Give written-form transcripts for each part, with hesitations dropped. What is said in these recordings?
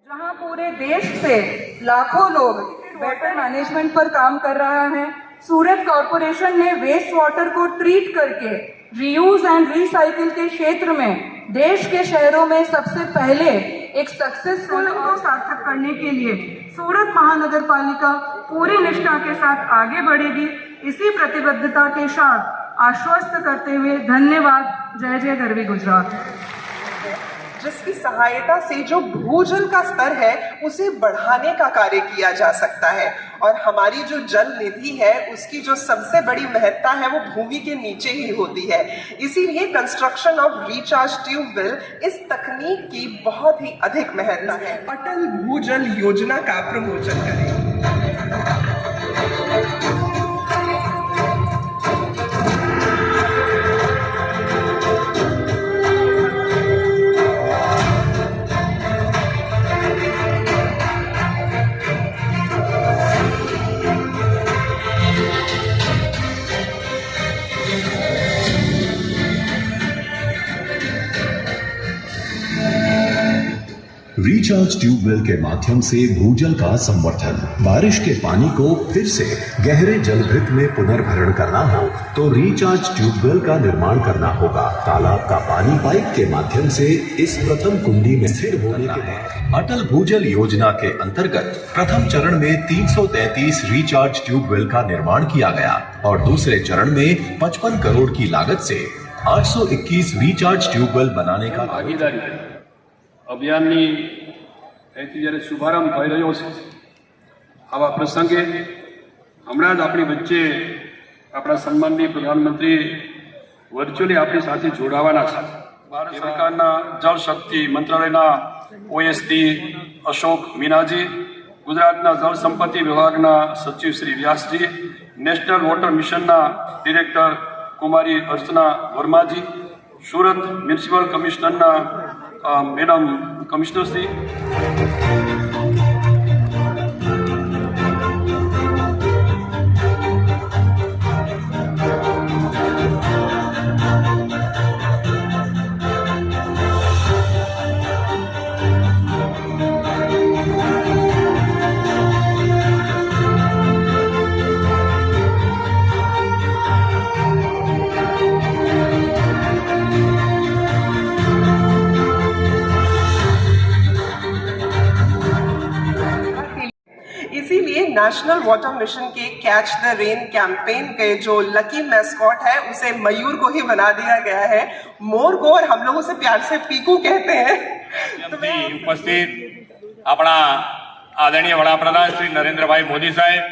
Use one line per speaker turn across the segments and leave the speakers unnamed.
जहां पूरे देश से लाखों लोग वाटर मैनेजमेंट पर काम कर रहा है, सूरत कॉरपोरेशन ने वेस्ट वाटर को ट्रीट करके रीयूज एंड रिसाइकिल के क्षेत्र में देश के शहरों में सबसे पहले एक सक्सेसफुल को सार्थक करने के लिए सूरत महानगर पालिका पूरी निष्ठा के साथ आगे बढ़ेगी। इसी प्रतिबद्धता के साथ आश्वस्त करते हुए धन्यवाद। जय जय गरवी गुजरात।
जिसकी सहायता से जो भूजल का स्तर है उसे बढ़ाने का कार्य किया जा सकता है और हमारी जो जल निधि है उसकी जो सबसे बड़ी महत्ता है वो भूमि के नीचे ही होती है। इसीलिए कंस्ट्रक्शन ऑफ रिचार्ज ट्यूबवेल इस तकनीक की बहुत ही अधिक महत्ता है। अटल भूजल योजना का प्रमोशन करें।
रिचार्ज ट्यूबवेल के माध्यम से भूजल का संवर्धन। बारिश के पानी को फिर से गहरे जलभृत में पुनर्भरण करना हो तो रिचार्ज ट्यूबवेल का निर्माण करना होगा। तालाब का पानी पाइप के माध्यम से इस प्रथम कुंडी में स्थिर होने के बाद अटल भूजल योजना के अंतर्गत प्रथम चरण में 333 रिचार्ज ट्यूबवेल का निर्माण किया गया और दूसरे चरण में 55 करोड़ की लागत से 821 रिचार्ज ट्यूबवेल बनाने का
भागीदारी અભિયાનની અહીંથી જ્યારે શુભારંભ થઈ રહ્યો છે આવા પ્રસંગે હમણાં જ આપણી વચ્ચે આપણા સન્માનનીય પ્રધાનમંત્રી વર્ચ્યુઅલી આપણી સાથે જોડાવાના છે। ભારત સરકારના જળ શક્તિ મંત્રાલયના OSD અશોક મીનાજી, ગુજરાતના જળ સંપત્તિ વિભાગના સચિવ શ્રી વ્યાસજી, નેશનલ વોટર મિશનના ડિરેક્ટર કુમારી અર્ચના વર્માજી, સુરત મ્યુનિસિપલ કમિશનરના मैडम कमिश्नर श्री
इसीलिए नेशनल वाटर मिशन के कैच द रेन कैंपेन के जो लकी मैस्कॉट है उसे मयूर को ही बना दिया गया है। मोर को और हम लोग उसे प्यार से पीकू कहते हैं।
उपस्थित अपना आदरणीय वडाप्रधान श्री नरेंद्रभाई मोदी साहेब,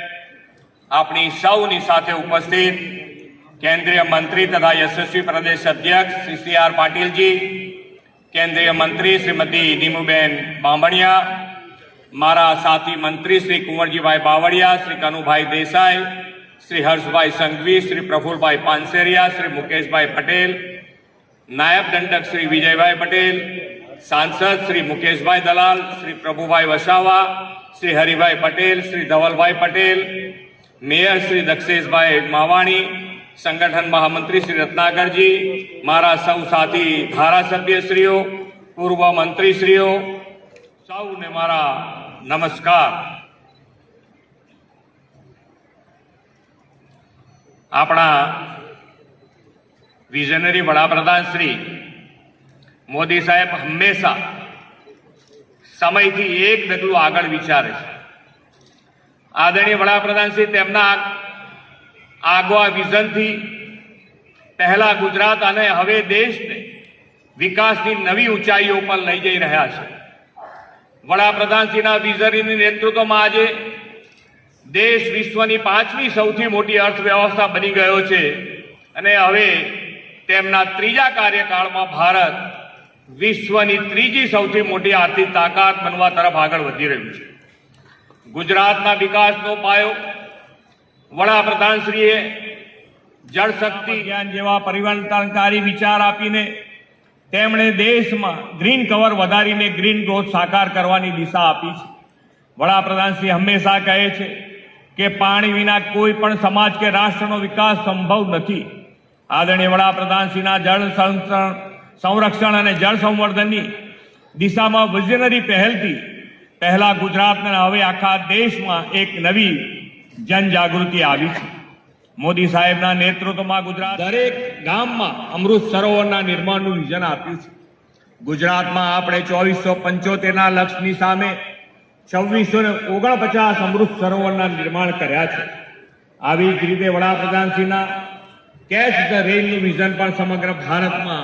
अपनी सौनी साथे उपस्थित केंद्रीय मंत्री तथा यशस्वी प्रदेश अध्यक्ष श्री CR पाटिल जी, केंद्रीय मंत्री श्रीमती नीमूबेन बांभणिया, मारा साथी मंत्री श्री कुंवरजीभाई बावड़िया, श्री कनुभाई देसाई, श्री हर्षभाई संघवी, श्री प्रफुल्लभाई पानसेरिया, श्री मुकेशभाई पटेल, नायब दंडक श्री विजयभाई पटेल, सांसद श्री मुकेशभाई दलाल, श्री प्रभुभाई वसावा, श्री हरिभाई पटेल, श्री धवलभाई पटेल, मेयर श्री दक्षेशभाई मावाणी, संगठन महामंत्री श्री रत्नाकर जी, मारा सौ साथी धारासभ्यश्रीओ, पूर्व मंत्रीश्रीओ, सौने मारा नमस्कार। अपना विजनरी वडाप्रधान श्री मोदी साहेब हमेशा समय थी एक डगलू आगळ विचारे छे। आदरणीय वडाप्रधान श्री तेमना आगवा विजन थी पहला गुजरात अने हवे देश ने विकास की नवी ऊंचाईओ पर लई जई रह्या छे। वडाप्रधानश्रीना विजनरी नेतृत्वमां आज देश विश्वनी 5મી સૌથી મોટી अर्थव्यवस्था बनी गयो छे अने हवे तेमना त्रीजा कार्यकाळमां भारत विश्वनी 3જી સૌથી મોટી आर्थिक ताकत बनवा तरफ आगळ वधी रह्युं छे। गुजरातना विकासनो पायो वडाप्रधानश्रीए जल शक्ति ज्ञान जेवा परिवर्तनकारी विचार आपीने તેમણે દેશમાં ગ્રીન કવર વધારીને ગ્રીન ગ્રોથ સાકાર કરવાની દિશા આપી છે। વડાપ્રધાનશ્રી હંમેશા કહે છે કે પાણી વિના કોઈ પણ સમાજ કે રાષ્ટ્રનો વિકાસ સંભવ નથી। આદરણીય વડાપ્રધાનશ્રીના જળ સંરક્ષણ અને જળ સંવર્ધનની દિશામાં વિઝનરી પહેલથી પહેલા ગુજરાતના હવે આખા દેશમાં એક નવી જનજાગૃતિ આવી છે. મોદી સાહેબના નેતૃત્વમાં ગુજરાત દરેક ગામમાં અમૃત સરોવરના નિર્માણનું વિઝન આપ્યું છે. ગુજરાતમાં આપણે 2475ના લક્ષ્યની સામે 2649 અમૃત સરોવરના નિર્માણ કર્યા છે. આવી જ રીતે વડાપ્રધાનશ્રીના કેચ ધ રેનનું વિઝન પણ સમગ્ર ભારતમાં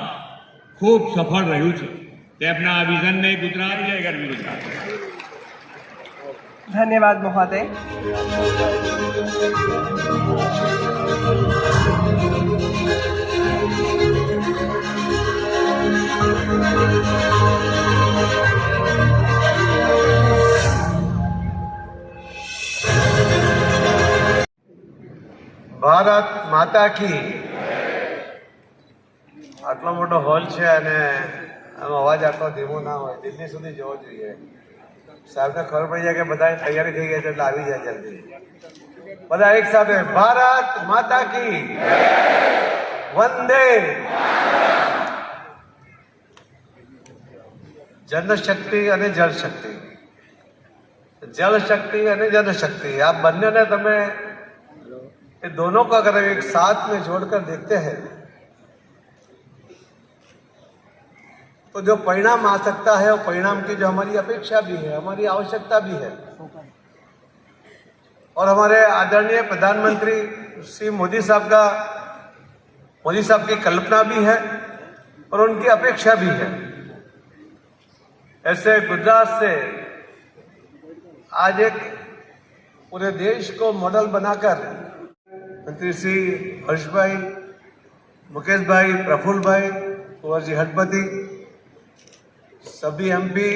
ખૂબ સફળ રહ્યું છે. તેમના આ વિઝનને ગુજરાત જય ગરવી ગુજરાત.
धन्यवाद महोदय।
ભારત માતા કી. આટલો મોટો હોલ છે અને આનો અવાજ આટલો ધીમો ના હોય, દિલ્હી સુધી જવો જોઈએ. સાહેબને ખબર પડી જાય કે બધા તૈયારી થઈ ગઈ છે એટલે આવી જાય જલ્દી. બધા એક સાથે ભારત માતા કી વંદે. જનશક્તિ અને જળશક્તિ, जल शक्ति और जन शक्ति, आप बनने ने तमें ये दोनों को अगर एक साथ में जोड़कर देखते हैं तो जो परिणाम आ सकता है, वो परिणाम की जो हमारी अपेक्षा भी है, हमारी आवश्यकता भी है, और हमारे आदरणीय प्रधानमंत्री श्री मोदी साहब की कल्पना भी है और उनकी अपेक्षा भी है। ऐसे गुजरात से आज एक पूरे देश को मॉडल बनाकर मंत्री श्री हर्ष भाई, मुकेश भाई, प्रफुल्ल भाई, कुंवर जी हटपति, सभी एमपी,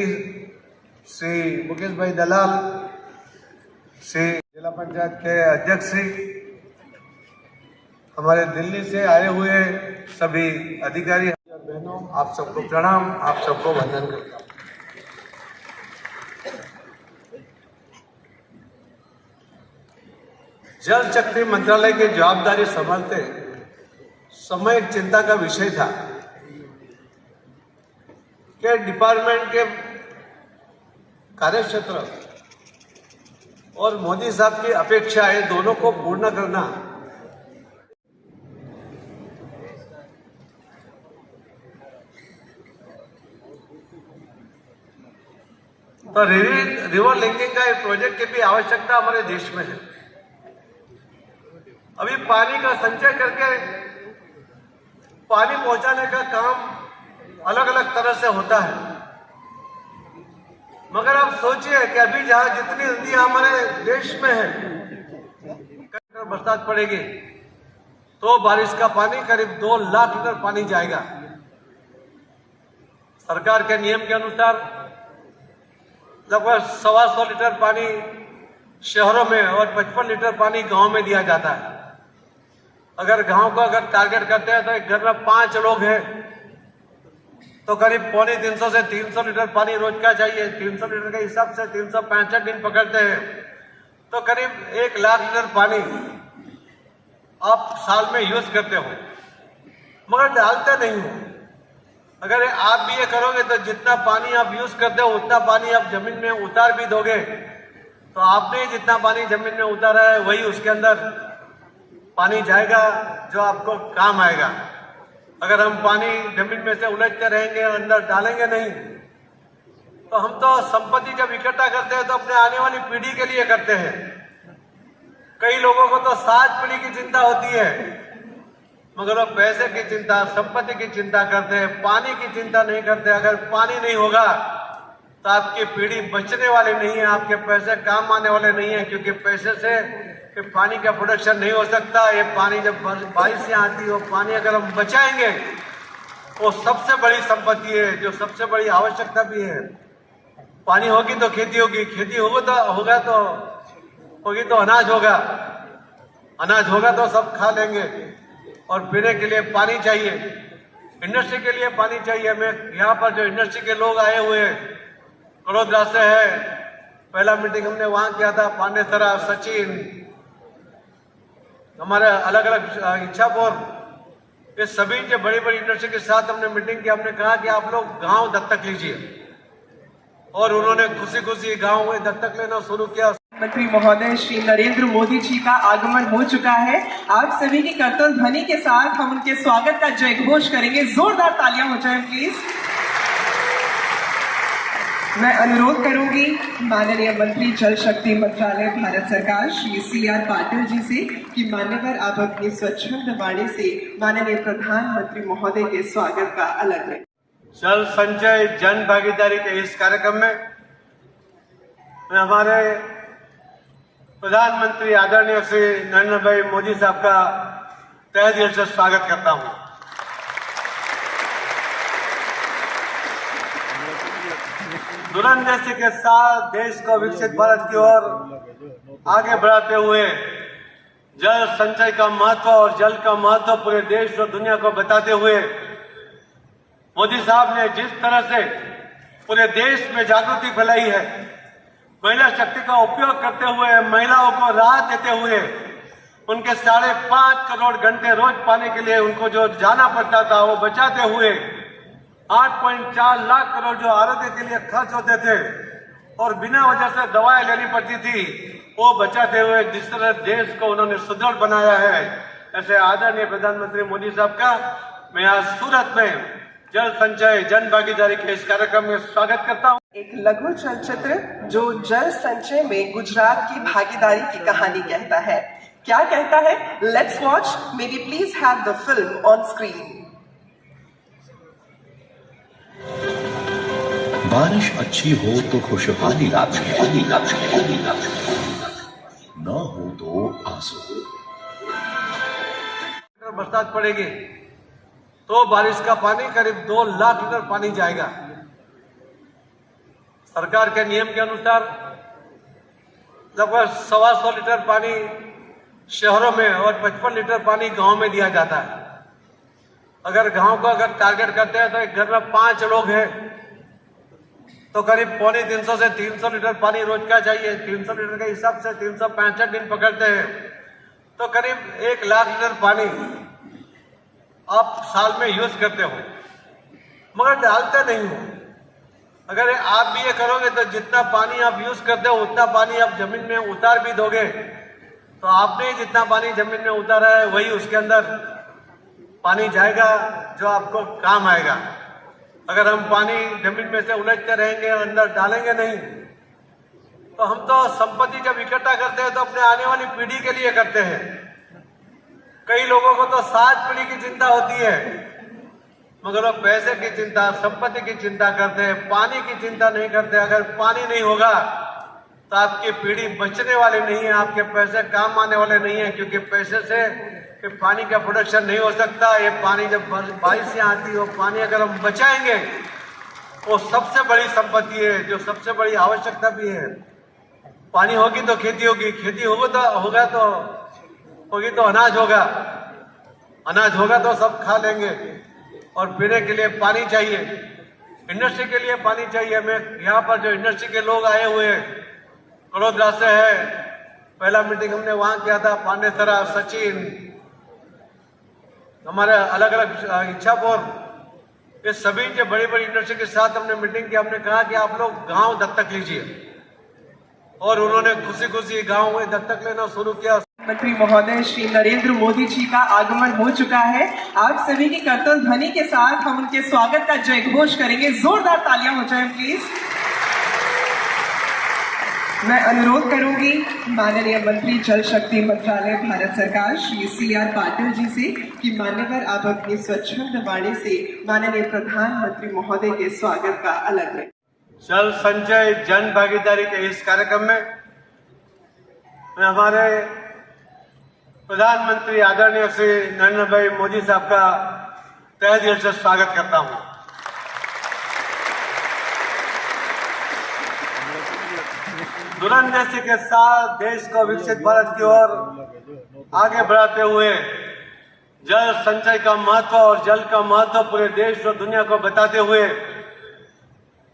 श्री मुकेश भाई दलाल, श्री जिला पंचायत के अध्यक्ष श्री, हमारे दिल्ली से आए हुए सभी अधिकारी और बहनों, आप सबको प्रणाम, आप सबको वंदन करता हूँ। जल शक्ति मंत्रालय की जवाबदारी संभालते समय एक चिंता का विषय था कि डिपार्टमेंट के कार्यक्षेत्र और मोदी साहब की अपेक्षाएं दोनों को पूर्ण करना तो रिवर लिंकिंग का एक प्रोजेक्ट की भी आवश्यकता हमारे देश में है। अभी पानी का संचय करके पानी पहुंचाने का काम अलग अलग तरह से होता है, मगर आप सोचिए कि अभी जहां जितनी नदियां हमारे देश में है, बरसात पड़ेगी तो बारिश का पानी करीब 2 लाख लीटर पानी जाएगा। सरकार के नियम के अनुसार लगभग 125 लीटर पानी शहरों में और 55 लीटर पानी गांव में दिया जाता है। अगर गांव को अगर टारगेट करते हैं तो एक घर में 5 लोग हैं तो करीब 250 से 300 लीटर पानी रोज का चाहिए। 300 लीटर के हिसाब से 365 दिन पकड़ते हैं तो करीब 1 लाख लीटर पानी आप साल में यूज करते हो, मगर डालते नहीं हो। अगर आप भी ये करोगे तो जितना पानी आप यूज करते हो उतना पानी आप जमीन में उतार भी दोगे, तो आपने जितना पानी जमीन में उतारा है वही उसके अंदर पानी जाएगा जो आपको काम आएगा। अगर हम पानी जमीन में से उलझते रहेंगे, अंदर डालेंगे नहीं, तो हम तो संपत्ति जब इकट्ठा करते हैं तो अपने आने वाली पीढ़ी के लिए करते हैं। कई लोगों को तो 7 पीढ़ी की चिंता होती है, मगर वो पैसे की चिंता, संपत्ति की चिंता करते हैं, पानी की चिंता नहीं करते। अगर पानी नहीं होगा तो आपकी पीढ़ी बचने वाली नहीं है, आपके पैसे काम आने वाले नहीं है, क्योंकि पैसे से कि पानी का प्रोडक्शन नहीं हो सकता। ये पानी जब बारिश यहाँ आती है, वो पानी अगर हम बचाएंगे वो सबसे बड़ी संपत्ति है, जो सबसे बड़ी आवश्यकता भी है। पानी होगी तो खेती होगी, खेती होगा तो अनाज होगा, अनाज होगा तो सब खा लेंगे। और पीने के लिए पानी चाहिए, इंडस्ट्री के लिए पानी चाहिए। मैं यहाँ पर जो इंडस्ट्री के लोग आए हुए हैं, बड़ौदा से है, पहला मीटिंग हमने वहाँ किया था, पांडेसरा, सचिन, हमारे अलग अलग इच्छापुर, ये सभी जो बड़ी बड़ी इंडस्ट्री के साथ हमने मीटिंग की। हमने कहा कि आप लोग गांव दत्तक लीजिए और उन्होंने खुशी खुशी गांव में दत्तक लेना शुरू किया।
मंत्री महोदय श्री नरेंद्र मोदी जी का आगमन हो चुका है। आप सभी की करतल ध्वनि के साथ हम उनके स्वागत का जयघोष करेंगे। जोरदार तालियां हो जाए प्लीज। मैं अनुरोध करूंगी माननीय मंत्री जल शक्ति मंत्रालय भारत सरकार श्री CR पाटिल जी से कि मान्यवर आप अपनी स्वच्छंद वाणी से माननीय प्रधानमंत्री महोदय के स्वागत का अलग है।
जल संचय जन भागीदारी के इस कार्यक्रम में मैं हमारे प्रधानमंत्री आदरणीय श्री नरेंद्र भाई मोदी साहब का तहे दिल से स्वागत करता हूं। दूरंदेशी के साथ देश को विकसित भारत की ओर आगे बढ़ाते हुए जल संचय का महत्व और जल का महत्व पूरे देश और दुनिया को बताते हुए मोदी साहब ने जिस तरह से पूरे देश में जागृति फैलाई है, महिला शक्ति का उपयोग करते हुए महिलाओं को राहत देते हुए उनके 5.5 करोड़ घंटे रोज पाने के लिए उनको जो जाना पड़ता था वो बचाते हुए 8.4 लाख करोड़ जो आरोग्य के लिए खर्च होते थे और बिना वजह से दवाएं लेनी पड़ती थी वो बचाते हुए जिस तरह देश को उन्होंने सुदृढ़ बनाया है, ऐसे आदरणीय प्रधानमंत्री मोदी साहब का मैं आज सूरत में जल संचय जन भागीदारी के इस कार्यक्रम में स्वागत करता हूं।
एक लघु चलचित्र जो जल संचय में गुजरात की भागीदारी की कहानी कहता है। क्या कहता है? Let's watch. May be please have the film on screen.
बारिश अच्छी हो तो खुशहाली लाती न हो तो आंसू।
अगर बरसात पड़ेगी तो बारिश का पानी करीब 2 लाख लीटर पानी जाएगा। सरकार के नियम के अनुसार लगभग 125 लीटर पानी शहरों में और 55 लीटर पानी गांव में दिया जाता है। अगर गांव को अगर टारगेट करते हैं तो एक घर में 5 लोग हैं तो करीब 350 से 300 लीटर पानी रोज का चाहिए। 300 लीटर के हिसाब से 365 दिन पकड़ते हैं तो करीब 1 लाख लीटर पानी आप साल में यूज करते हो मगर डालते नहीं हो। अगर आप भी ये करोगे तो जितना पानी आप यूज करते हो उतना पानी आप जमीन में उतार भी दोगे तो आपने जितना पानी जमीन में उतारा है वही उसके अंदर पानी जाएगा जो आपको काम आएगा। अगर हम पानी जमीन में से उलझते रहेंगे अंदर डालेंगे नहीं तो हम तो संपत्ति जब इकट्ठा करते हैं तो अपने आने वाली पीढ़ी के लिए करते हैं। कई लोगों को तो 7 पीढ़ी की चिंता होती है मगर वो पैसे की चिंता संपत्ति की चिंता करते हैं, पानी की चिंता नहीं करते। अगर पानी नहीं होगा तो आपकी पीढ़ी बचने वाली नहीं है, आपके पैसे काम आने वाले नहीं है क्योंकि पैसे से कि पानी का प्रोडक्शन नहीं हो सकता। ये पानी जब बारिश आती है वो पानी अगर हम बचाएंगे वो सबसे बड़ी संपत्ति है जो सबसे बड़ी आवश्यकता भी है। पानी होगी तो खेती होगी, खेती होगा तो अनाज होगा, अनाज होगा तो सब खा लेंगे। और पीने के लिए पानी चाहिए, इंडस्ट्री के लिए पानी चाहिए। मैं यहाँ पर जो इंडस्ट्री के लोग आए हुए हैं बड़ोदरा से है, पहला मीटिंग हमने वहाँ किया था, पांडेसरा, सचिन, हमारे अलग अलग इच्छापुर, ये सभी जो बड़ी बड़ी इंडस्ट्री के साथ हमने मीटिंग की। हमने कहा कि आप लोग गांव दत्तक लीजिए और उन्होंने खुशी खुशी गांव में दत्तक लेना शुरू किया।
मंत्री महोदय श्री नरेंद्र मोदी जी का आगमन हो चुका है। आप सभी की करतल ध्वनि के साथ हम उनके स्वागत का जयघोष करेंगे। जोरदार तालियां हो जाए प्लीज। मैं अनुरोध करूंगी माननीय मंत्री जल शक्ति मंत्रालय भारत सरकार श्री CR पाटिल जी से कि मान्यवर आप अपनी स्वच्छंद वाणी से माननीय प्रधानमंत्री महोदय के स्वागत का अलग है।
जल संचय जन भागीदारी के इस कार्यक्रम में मैं हमारे प्रधानमंत्री आदरणीय श्री नरेंद्र भाई मोदी साहब का तहे दिल से स्वागत करता हूं। दूरंदेशी के साथ देश को विकसित भारत की ओर आगे बढ़ाते हुए जल संचय का महत्व और जल का महत्व पूरे देश और दुनिया को बताते हुए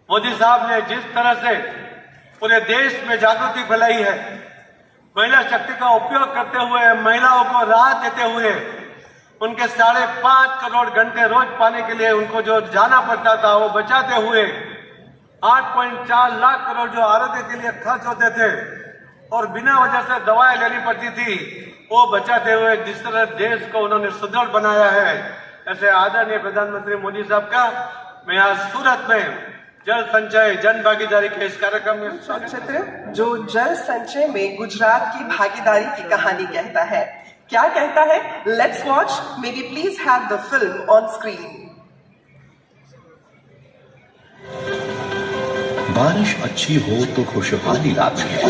मोदी साहब ने जिस तरह से पूरे देश में जागृति फैलाई है, महिला शक्ति का उपयोग करते हुए महिलाओं को राहत देते हुए उनके 5.5 करोड़ घंटे रोज पाने के लिए उनको जो जाना पड़ता था वो बचाते हुए 8.4 लाख करोड़ जो आरोग्य के लिए खर्च होते थे और बिना वजह से दवाएं लेनी पड़ती थी, वो बचाते हुए जिस तरह देश को उन्होंने सुदृढ़ बनाया है, ऐसे आदरणीय प्रधानमंत्री मोदी साहब का मैं आज सूरत में जल संचय जन भागीदारी के इस कार्यक्रम में
चित्र जो जल संचय में गुजरात की भागीदारी की कहानी कहता है। क्या कहता है? Let's watch. May be please have the film on screen.
बारिश अच्छी हो तो खुशहाली लाती है,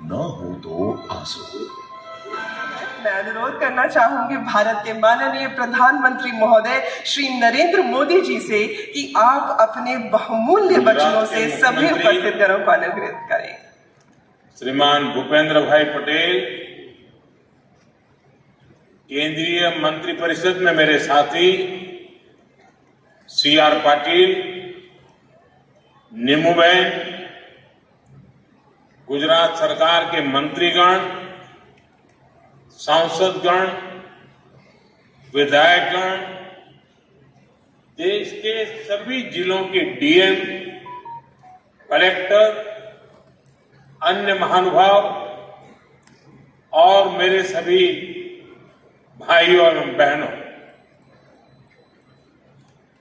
न हो तो आंसू।
मैं अनुरोध करना चाहूंगी भारत के माननीय प्रधानमंत्री महोदय श्री नरेंद्र मोदी जी से कि आप अपने बहुमूल्य वचनों से सभी उपस्थित जनों को अनुग्रहित करें।
श्रीमान भूपेंद्र भाई पटेल, केंद्रीय मंत्रिपरिषद में मेरे साथी CR पाटिल, नीमूबेन, गुजरात सरकार के मंत्रीगण, सांसदगण, विधायकगण, देश के सभी जिलों के DM, कलेक्टर, अन्य महानुभाव और मेरे सभी भाइयों एवं बहनों,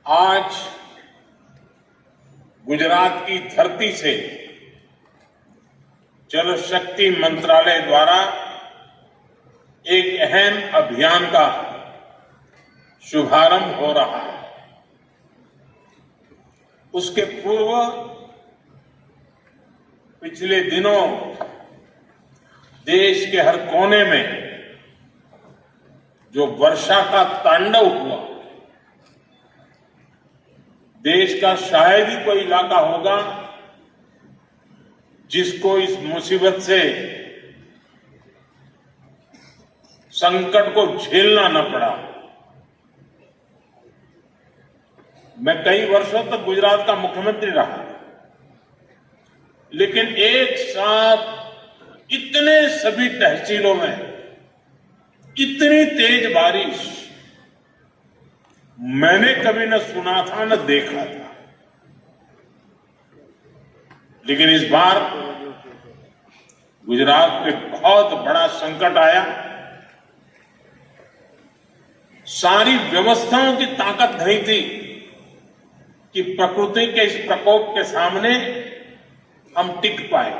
आज गुजरात की धरती से जल शक्ति मंत्रालय द्वारा एक अहम अभियान का शुभारंभ हो रहा है। उसके पूर्व पिछले दिनों देश के हर कोने में जो वर्षा का तांडव हुआ, देश का शायद ही कोई इलाका होगा जिसको इस मुसीबत से संकट को झेलना न पड़ा। मैं कई वर्षों तक गुजरात का मुख्यमंत्री रहा, लेकिन एक साथ इतने सभी तहसीलों में इतनी तेज बारिश मैंने कभी न सुना था न देखा था। लेकिन इस बार गुजरात पे बहुत बड़ा संकट आया। सारी व्यवस्थाओं की ताकत नहीं थी कि प्रकृति के इस प्रकोप के सामने हम टिक पाए।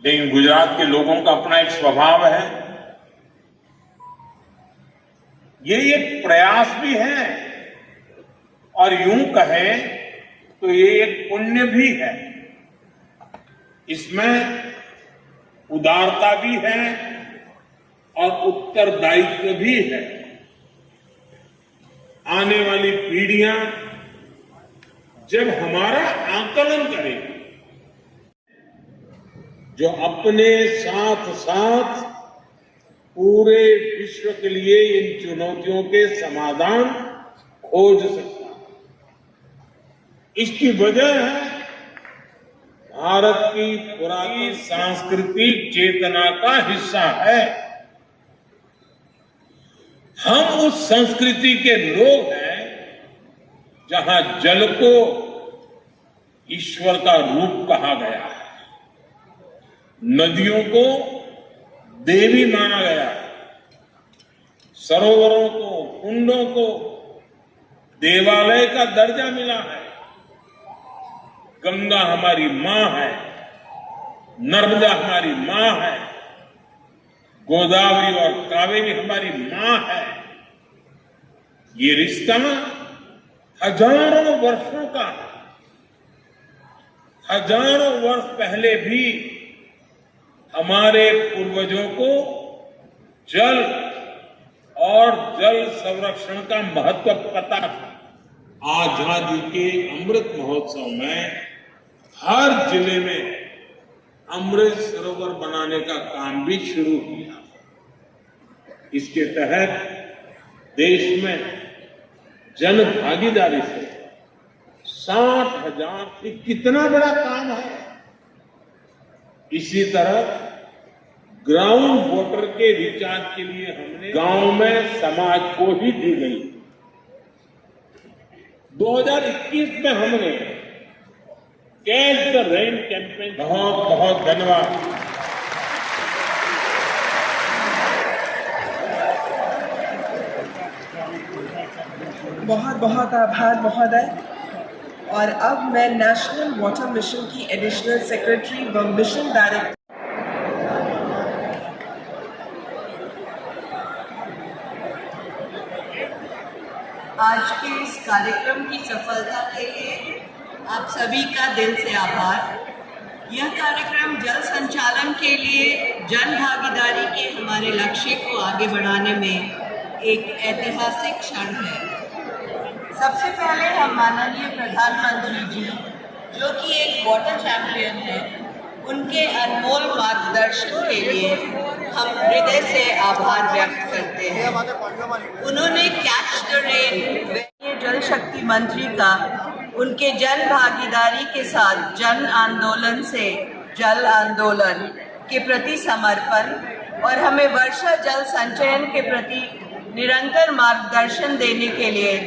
लेकिन गुजरात के लोगों का अपना एक स्वभाव है, ये एक प्रयास भी है और यूं कहें तो ये एक पुण्य भी है। इसमें उदारता भी है और उत्तरदायित्व भी है। आने वाली पीढ़ियां जब हमारा आकलन करेंगी, जो अपने साथ साथ पूरे विश्व के लिए इन चुनौतियों के समाधान खोज सकता है। इसकी वजह है भारत की पुरानी सांस्कृतिक चेतना का हिस्सा है। हम उस संस्कृति के लोग हैं जहां जल को ईश्वर का रूप कहा गया है, नदियों को देवी माना गया है, सरोवरों को, कुंडों को देवालय का दर्जा मिला है। गंगा हमारी मां है, नर्मदा हमारी मां है, गोदावरी और कावेरी हमारी मां है। ये रिश्ता हजारों वर्षों का है। हजारों वर्ष पहले भी हमारे पूर्वजों को जल और जल संरक्षण का महत्व पता था। आजादी के अमृत महोत्सव में हर जिले में अमृत सरोवर बनाने का काम भी शुरू किया। इसके तहत देश में जन भागीदारी से 60,000 कितना बड़ा काम है। इसी तरह ग्राउंड वाटर के रिचार्ज के लिए हमने गांव में समाज को ही दी गई। 2021 में हमने कैच द रेन कैंपेन, बहुत बहुत धन्यवाद।
बहुत बहुत आभार महोदय। और अब मैं नेशनल वाटर मिशन की एडिशनल सेक्रेटरी व मिशन डायरेक्टर
आज के इस कार्यक्रम की सफलता के लिए आप सभी का दिल से आभार। यह कार्यक्रम जल संचालन के लिए जन भागीदारी के हमारे लक्ष्य को आगे बढ़ाने में एक ऐतिहासिक क्षण है। सबसे पहले हम माननीय प्रधानमंत्री जी, जो कि एक वाटर चैंपियन है, उनके अनमोल मार्गदर्शन के लिए हम हृदय से आभार व्यक्त करते हैं। उन्होंने कैच द रेन जल शक्ति मंत्री का उनके जन भागीदारी के साथ जन आंदोलन से जल आंदोलन के प्रति समर्पण और हमें वर्षा जल संचयन के प्रति निरंतर मार्गदर्शन देने के लिए